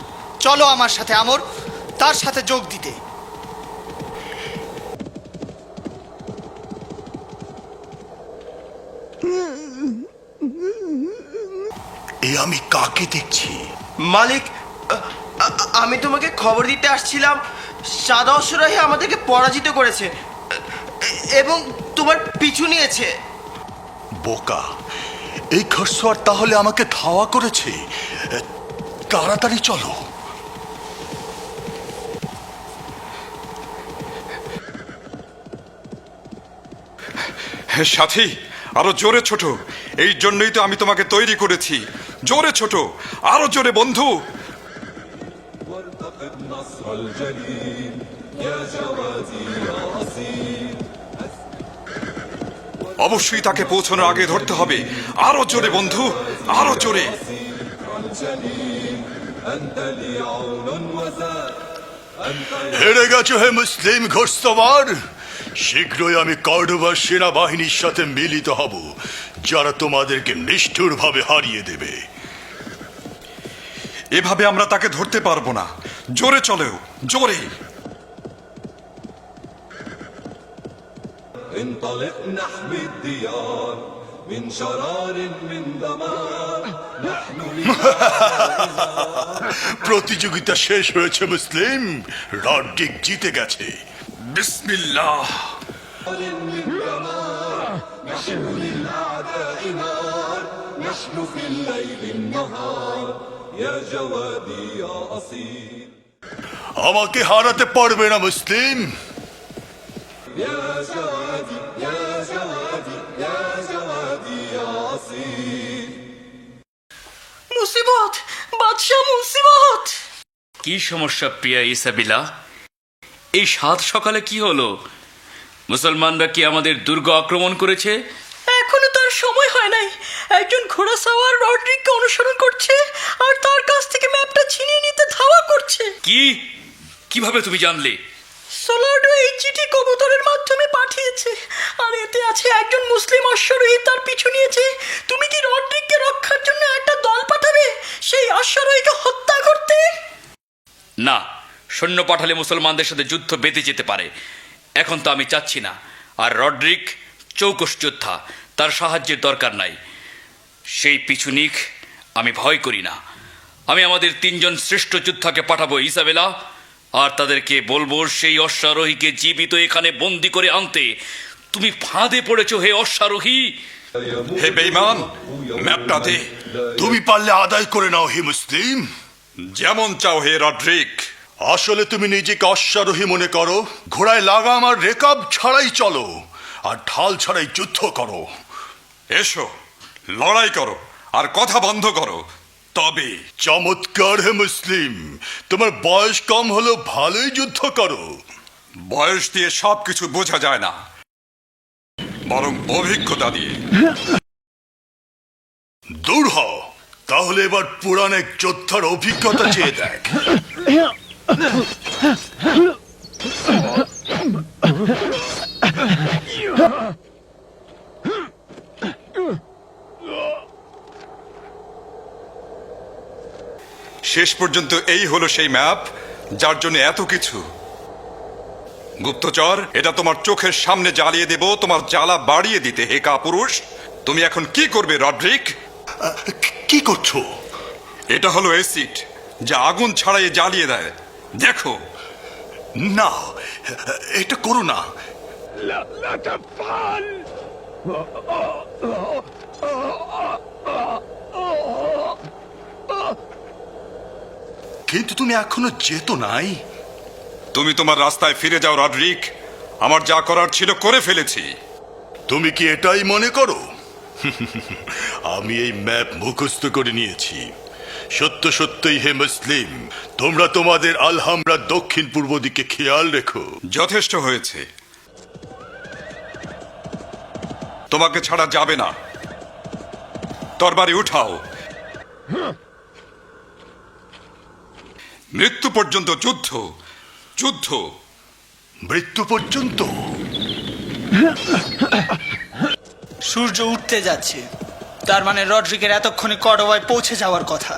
চলো আমার সাথে আমর, তার সাথে যোগ দিতে। এ আমি কাকে দেখছি? মালিক, আমি তোমাকে খবর দিতে আসছিলাম। সাদা অশ্বারোহী আমাদেরকে পরাজিত করেছে এবং তোমার পিছু নিয়েছে। বোকা! এই খরসোয়ার তাহলে আমাকে ধাওয়া করেছে। তাড়াতাড়ি চলো। সাথী, আরো জোরে ছোট। এই জন্যই তো আমি তোমাকে তৈরি করেছি। জোরে ছোট, আরো জোরে বন্ধু। وارتقب نصر الجليل يا جوادي يا أصيل অবশ্যই তাকে পৌঁছানোর আগে ধরতে হবে। আরো জোরে বন্ধু, আরো জোরে। أنت لي عون وزاد হেরে গেছো হে মুসলিম ঘোড়সওয়ার। শীঘ্রই আমি কর্ডোভার সেনাবাহিনীর সাথে মিলিত হব, যারা তোমাদেরকে নিষ্ঠুরভাবে হারিয়ে দেবে। এভাবে আমরা তাকে ধরতে পারবো না। জোরে চলো, জোরে। انطلق نحمي الديار من شرار من دمار نحن প্রতিযোগিতা শেষ হয়েছে মুসলিম। রডরিক জিতে গেছে। বিসমিল্লাহ। من دمار نحن للأعداء نار نحن في الليل النهار يا جوادي يا أصيل আমাকে হারাতে পারবে না মুসলিম। يا جوادي يا جوادي يا جوادي يا أصيل মুসিবত বাদশাহ, মুসিবত! কি সমস্যা প্রিয়া ইসাবিলা? এই সাত সকালে কি হলো? মুসলমানরা কি আমাদের দুর্গ আক্রমণ করেছে? এখনো তার সময় হয় নাই। একজন ঘোড়া সাওয়ার রড্রিককে অনুসরণ করছে আর তার কাছ থেকে ম্যাপটা ছিনিয়ে নিতে ধাওয়া করছে। কি? কিভাবে তুমি জানলে? সোলার্ডো এই চিঠি কবুতরের মাধ্যমে পাঠিয়েছে, আর এতে আছে একজন মুসলিম অশ্বারোহী তার পিছু নিয়েছে। তুমি কি রড্রিককে রক্ষার জন্য একটা দল পাঠাবে সেই অশ্বারোহীকে হত্যা করতে? না, সৈন্য পাঠালে মুসলমানদের সাথে যুদ্ধ বেঁধে যেতে পারে। এখন তো আমি চাচ্ছি না। আর রড্রিক চৌকস যোদ্ধা, তার সাহায্যের দরকার নাই। সেই পিছুনিক আমি ভয় করি না। আমি আমাদের 3 জন শ্রেষ্ঠ যোদ্ধাকে পাঠাবো ইসাবেলা, আর তাদেরকে বলবো সেই অশ্বারোহীকে জীবিত এখানে বন্দি করে আনতে। তুমি ফাঁদে পড়েছো হে অশ্বারোহী। হে বেঈমান, ম্যাপটা দে। তুমি পারলে আদায় করে নাও হে মুসলিম। যেমন চাও হে রড্রিক। আসলে তুমি নিজেকে অশ্বারোহী মনে করো? ঘোড়ায় লাগাম আর রেকাব ছাড়াই চলো, আর ঢাল ছাড়াই যুদ্ধ করো। এসো, লড়াই করো আর কথা বন্ধ করো। তবে চমৎকার হে মুসলিম, তোমার বয়স কম হলো, ভালোই যুদ্ধ করো। বয়স দিয়ে সবকিছু বোঝা যায় না, বরং অভিজ্ঞতা দিয়ে। দূর হও, তাহলে এবার পুরান এক যোদ্ধার অভিজ্ঞতা চেয়ে দেখ। শেষ পর্যন্ত এই হলো সেই ম্যাপ যার জন্য এত কিছু। গুপ্তচর, এটা তোমার চোখের সামনে জ্বালিয়ে দেব তোমার জ্বালা বাড়িয়ে দিতে। হে কাপুরুষ, তুমি এখন কি করবে রড্রিক? কি করছো? এটা হলো অ্যাসিড যা আগুন ছাড়াই জ্বালিয়ে দেয়। দেখো। না, এটা করো না। কিন্তু তুমি এখনো যেতো নাই। তুমি তোমার রাস্তায় ফিরে যাও রড্রিক। আমার যা করার ছিল করে ফেলেছি। তুমি কি এটাই মনে করো? আমি এই ম্যাপ মুখস্থ করে নিয়েছি। সত্য সত্যই হে মুসলিম, তোমরা তোমাদের আলহামরা দক্ষিণ পূর্ব দিকে খেয়াল রেখো। যথেষ্ট হয়েছে, তোমাকে ছাড়া যাবে না। তরবারি উঠাও। মৃত্যু পর্যন্ত যুদ্ধ, যুদ্ধ, মৃত্যু পর্যন্ত। সূর্য উঠতে যাচ্ছে, তার মানে রড্রিকের এতক্ষণে কর্ডোবায় পৌঁছে যাওয়ার কথা।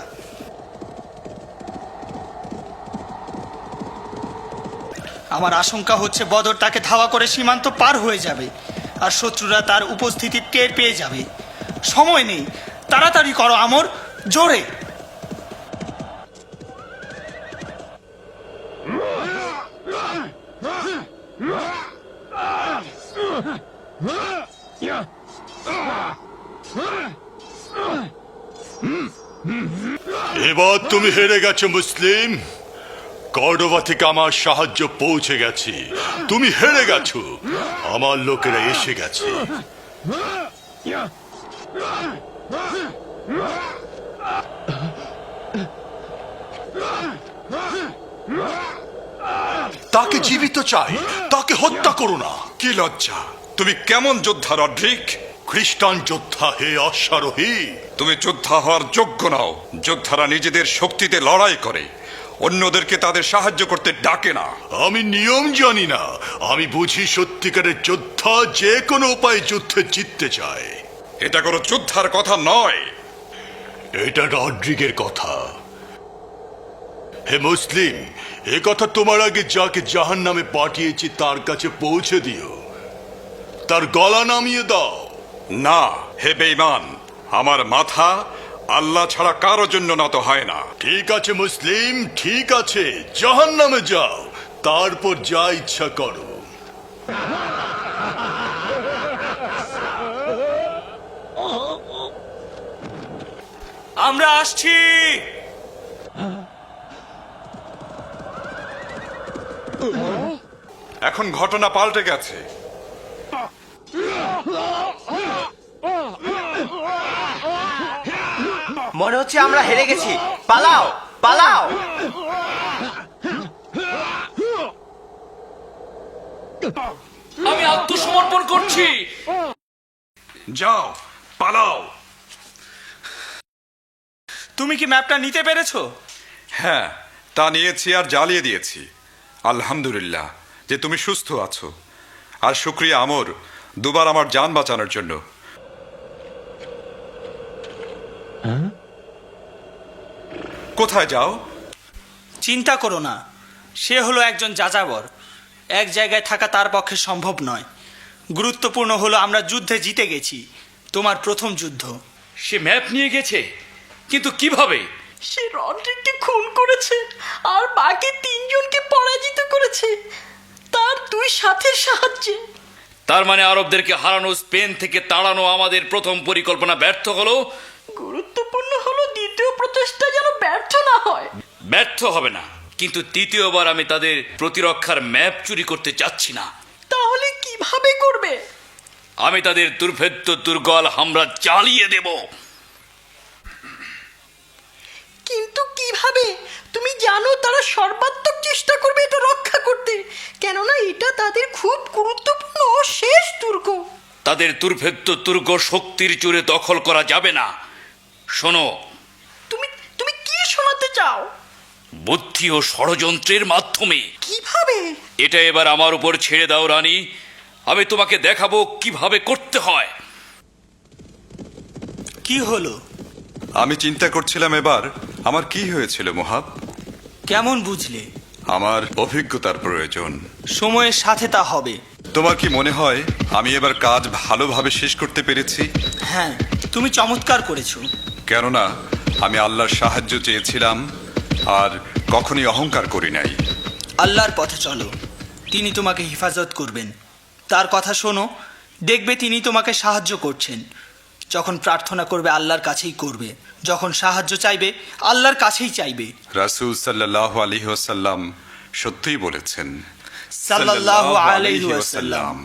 আমার আশঙ্কা হচ্ছে বদর তাকে ধাওয়া করে সীমান্ত পার হয়ে যাবে, আর শত্রুরা তার উপস্থিতি টের পেয়ে যাবে। সময় নেই, তাড়াতাড়ি করো আমর, জোরে। এবার তুমি হেরে গেছো মুসলিম। কর্ডোবা থেকে আমার সাহায্য পৌঁছে গেছে। তুমি হেরে গেছো, আমার লোকেরা এসে গেছে। তাকে জীবিত চাই, তাকে হত্যা করো না। কি লজ্জা! তুমি কেমন যোদ্ধা রড্রিক? খ্রিস্টান যোদ্ধা হে অশ্বারোহী। তুমি যোদ্ধা হওয়ার যোগ্য নাও। যোদ্ধারা নিজেদের শক্তিতে লড়াই করে, অন্যদেরকে তাদের সাহায্য করতে ডাকে না। আমি নিয়ম জানি না, আমি বুঝি সত্যিকারের যোদ্ধা যে কোনো উপায়ে যুদ্ধে জিততে চায়। এটা কোনো যোদ্ধার কথা নয়, এটা রড্রিগের কথা। হে মুসলিম, এ কথা তোমার আগে যাকে জাহান্নামে পাঠিয়েছি তার কাছে পৌঁছে দিও, তার গলা নামিয়ে দাও। না হে বেঈমান, আমার মাথা আল্লাহ ছাড়া কারো জন্য নত হয় না। ঠিক আছে মুসলিম, ঠিক আছে, জাহান্নামে যাও, তারপর যা ইচ্ছা করো। আমরা আসছি। এখন ঘটনা পাল্টে গেছে। মনে হচ্ছে আমরা হেরে গেছি। পালাও পালাও। আমি আত্মসমর্পণ করছি। যাও, পালাও। তুমি কি ম্যাপটা নিতে পেরেছো? হ্যাঁ, তা নিয়েছি আর জ্বালিয়ে দিয়েছি। আলহামদুলিল্লাহ যে তুমি সুস্থ আছো। আর শুক্রিয়া আমর, দুবার আমার জান বাঁচানোর জন্য। কোথায় যাও? চিন্তা করো না, সে হলো একজন যাযাবর। এক জায়গায় থাকা তার পক্ষে সম্ভব নয়। গুরুত্বপূর্ণ হলো আমরা যুদ্ধে জিতে গেছি, তোমার প্রথম যুদ্ধ। সে ম্যাপ নিয়ে গেছে, কিন্তু কিভাবে? সে রড্রিককে খুন করেছে আর বাকি 3 জনকে পরাজিত করেছে তার 2 সাথীর সাহায্যে। তার মানে আরবদেরকে হারানো, স্পেন থেকে তাড়ানো আমাদের প্রথম পরিকল্পনা ব্যর্থ হলো। গুরুত্বপূর্ণ হলো দ্বিতীয় প্রচেষ্টা যেন ব্যর্থ না হয়। ব্যর্থ হবে না, কিন্তু তৃতীয়বার আমি তাদের প্রতিরক্ষার ম্যাপ চুরি করতে চাচ্ছি না। তাহলে কিভাবে করবে? আমি তাদের দুর্ভেদ্য দুর্গল হামলা চালিয়ে দেব। কিন্তু কিভাবে? তুমি জানো তারা সর্বাত্মক চেষ্টা করবে এটা রক্ষা করতে, কেননা এটা তাদের খুব গুরুত্বপূর্ণ ও শেষ দুর্গ। তাদের দুর্ভেদ্য দুর্গ শক্তির জোরে দখল করা যাবে না। শোনো, তুমি তুমি কি শোনাতে চাও? বুদ্ধি ও ষড়যন্ত্রের মাধ্যমে। কিভাবে? এটা এবার আমার উপর ছেড়ে দাও রানী, আমি তোমাকে দেখাবো কিভাবে করতে হয়। কি হলো? আমি চিন্তা করছিলাম এবার আমার কি হয়েছিল মোহাব। কেমন বুঝলে? আমার অভিজ্ঞতার প্রয়োজন। সময়ের সাথে তা হবে। তোমার কি মনে হয় আমি এবার কাজ ভালোভাবে শেষ করতে পেরেছি? হ্যাঁ, তুমি চমৎকার করেছো। কেননা আমি আল্লাহর সাহায্য চেয়েছিলাম আর কখনই অহংকার করি নাই। আল্লাহর পথে চলো, তিনি তোমাকে হেফাজত করবেন। তার কথা শোনো, দেখবে তিনি তোমাকে সাহায্য করছেন। যখন প্রার্থনা করবে আল্লাহর কাছেই করবে, যখন সাহায্য চাইবে আল্লাহর কাছেই চাইবে। রাসূল সাল্লাল্লাহু আলাইহি ওয়াসাল্লাম সত্যিই বলেছেন। সাল্লাল্লাহু আলাইহি ওয়াসাল্লাম।